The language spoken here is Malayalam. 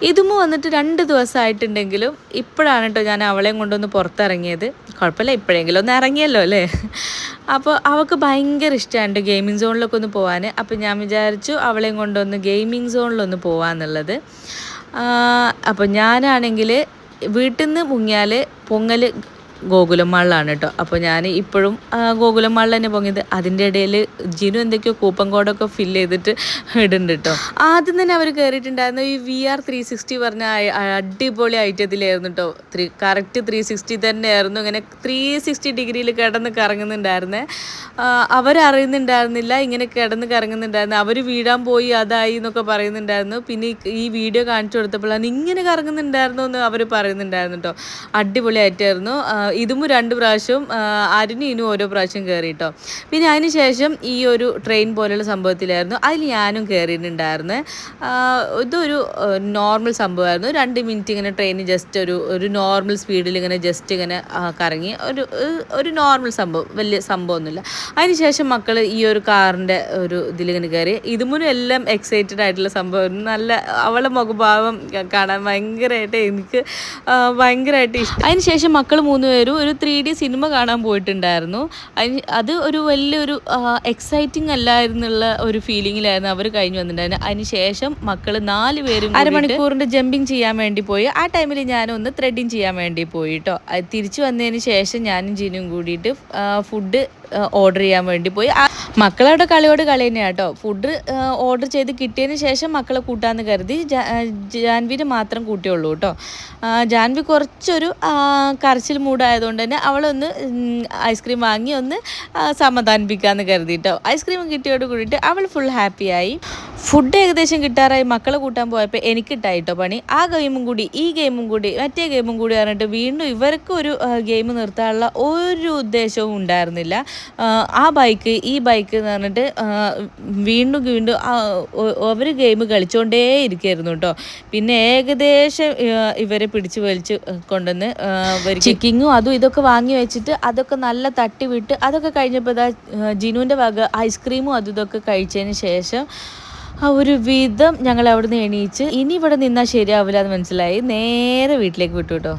ഇതും വന്നിട്ട് 2 ദിവസമായിട്ടുണ്ടെങ്കിലും ഇപ്പോഴാണ് കേട്ടോ ഞാൻ അവളെയും കൊണ്ടൊന്ന് പുറത്തിറങ്ങിയത്. കുഴപ്പമില്ല, ഇപ്പോഴെങ്കിലും ഒന്ന് ഇറങ്ങിയല്ലോ അല്ലേ. അപ്പോൾ അവൾക്ക് ഭയങ്കര ഇഷ്ടമാണ് ഗെയിമിംഗ് സോണിലൊക്കെ ഒന്ന് പോകാൻ. അപ്പോൾ ഞാൻ വിചാരിച്ചു അവളെയും കൊണ്ടൊന്ന് ഗെയിമിംഗ് സോണിലൊന്ന് പോകാമെന്നുള്ളത്. അപ്പോൾ ഞാനാണെങ്കിൽ വീട്ടിൽ നിന്ന് മുങ്ങിയാൽ പൊങ്ങൽ ഗോകുലം മാളിലാണ് കേട്ടോ. അപ്പോൾ ഞാൻ ഇപ്പോഴും ഗോകുലം മാളിൽ തന്നെ പൊങ്ങിയത്. അതിൻ്റെ ഇടയിൽ ജിനു എന്തൊക്കെയോ കൂപ്പൺ കോഡൊക്കെ ഫില്ല് ചെയ്തിട്ട് ഇടുന്നുണ്ട് കേട്ടോ. ആദ്യം തന്നെ അവർ കയറിയിട്ടുണ്ടായിരുന്നു ഈ VR 360 പറഞ്ഞ അടിപൊളി ഐറ്റത്തിലായിരുന്നു കേട്ടോ. കറക്റ്റ് 360 തന്നെയായിരുന്നു. ഇങ്ങനെ 360 ഡിഗ്രിയിൽ കിടന്ന് കറങ്ങുന്നുണ്ടായിരുന്നേ. അവരറിയുന്നുണ്ടായിരുന്നില്ല ഇങ്ങനെ കിടന്ന് കറങ്ങുന്നുണ്ടായിരുന്നു. അവർ വീഴാൻ പോയി അതായി എന്നൊക്കെ പറയുന്നുണ്ടായിരുന്നു. പിന്നെ ഈ വീഡിയോ കാണിച്ചു കൊടുത്തപ്പോഴാണ് ഇങ്ങനെ കറങ്ങുന്നുണ്ടായിരുന്നു എന്ന് അവർ പറയുന്നുണ്ടായിരുന്നു കേട്ടോ. അടിപൊളിയായിട്ടായിരുന്നു. ഇതും 2 പ്രാവശ്യവും ഇനും ഓരോ പ്രാവശ്യം കയറി കേട്ടോ. പിന്നെ അതിന് ശേഷം ഈ ഒരു ട്രെയിൻ പോലെയുള്ള സംഭവത്തിലായിരുന്നു. അതിൽ ഞാനും കയറിയിട്ടുണ്ടായിരുന്നു. ഇതൊരു നോർമൽ സംഭവമായിരുന്നു. 2 മിനിറ്റ് ഇങ്ങനെ ട്രെയിൻ ജസ്റ്റ് ഒരു നോർമൽ സ്പീഡിൽ ഇങ്ങനെ ജസ്റ്റ് ഇങ്ങനെ കറങ്ങി ഒരു നോർമൽ സംഭവം, വലിയ സംഭവമൊന്നുമില്ല. അതിനുശേഷം മക്കൾ ഈ ഒരു കാറിൻ്റെ ഒരു ഇതിലിങ്ങനെ കയറി. ഇതുമുനും എല്ലാം എക്സൈറ്റഡ് ആയിട്ടുള്ള സംഭവം. നല്ല അവളെ മുഖഭാവം കാണാൻ ഭയങ്കരമായിട്ട് എനിക്ക് ഭയങ്കരമായിട്ട് ഇഷ്ടം. അതിനുശേഷം മക്കൾ 3 പേരും ഒരു 3D സിനിമ കാണാൻ പോയിട്ടുണ്ടായിരുന്നു. അത് ഒരു വലിയൊരു എക്സൈറ്റിംഗ് അല്ലായിരുന്നുള്ള ഒരു ഫീലിങ്ങിലായിരുന്നു അവർ കഴിഞ്ഞ് വന്നിട്ടുണ്ടായിരുന്നു. അതിന് ശേഷം മക്കൾ 4 പേരും അരമണിക്കൂറിൻ്റെ ജമ്പിങ് ചെയ്യാൻ വേണ്ടി പോയി. ആ ടൈമിൽ ഞാനൊന്ന് ത്രെഡിങ് ചെയ്യാൻ വേണ്ടി പോയി കേട്ടോ. തിരിച്ചു വന്നതിന് ശേഷം ഞാനും ജിനും കൂടിയിട്ട് ഫുഡ് ഓർഡർ ചെയ്യാൻ വേണ്ടി പോയി. മക്കളവിടെ കളിയോട് കളി തന്നെയാണ് കേട്ടോ. ഫുഡ് ഓർഡർ ചെയ്ത് കിട്ടിയതിന് ശേഷം മക്കളെ കൂട്ടാമെന്ന് കരുതി ജാൻവിനെ മാത്രം കൂട്ടിയുള്ളൂ കേട്ടോ. ജാൻവി കുറച്ചൊരു കരച്ചിൽ മൂടായതുകൊണ്ട് തന്നെ അവളൊന്ന് ഐസ്ക്രീം വാങ്ങി ഒന്ന് സമാധാനിപ്പിക്കാമെന്ന് കരുതി കേട്ടോ. ഐസ്ക്രീം കിട്ടിയോട് കൂടിയിട്ട് അവൾ ഫുൾ ഹാപ്പിയായി. ഫുഡ് ഏകദേശം കിട്ടാറായി. മക്കളെ കൂട്ടാൻ പോയപ്പോൾ എനിക്കിട്ടായി കേട്ടോ പണി. ആ ഗെയിമും കൂടി ഈ ഗെയിമും കൂടി മറ്റേ ഗെയിമും കൂടി പറഞ്ഞിട്ട് വീണ്ടും ഇവർക്കൊരു ഗെയിം നിർത്താനുള്ള ഒരു ഉദ്ദേശവും ഉണ്ടായിരുന്നില്ല. ആ ബൈക്ക് ഈ ബൈക്ക് എന്ന് പറഞ്ഞിട്ട് വീണ്ടും അവർ ഗെയിം കളിച്ചുകൊണ്ടേ ഇരിക്കുകയായിരുന്നു കേട്ടോ. പിന്നെ ഏകദേശം ഇവരെ പിടിച്ച് വലിച്ച് കൊണ്ടുവന്ന് ചിക്കിങ്ങും അതും ഇതൊക്കെ വാങ്ങി വെച്ചിട്ട് അതൊക്കെ നല്ല തട്ടി വിട്ട് അതൊക്കെ കഴിഞ്ഞപ്പോൾ ഇതാ ജിനുവിൻ്റെ വക ഐസ്ക്രീമും അതും ഇതൊക്കെ കഴിച്ചതിന് ശേഷം ഒരു വിധം ഞങ്ങൾ അവിടെ നിന്ന് എണീച്ച് ഇനി ഇവിടെ നിന്നാൽ ശരിയാവില്ല എന്ന് മനസ്സിലായി നേരെ വീട്ടിലേക്ക് വിട്ടു കേട്ടോ.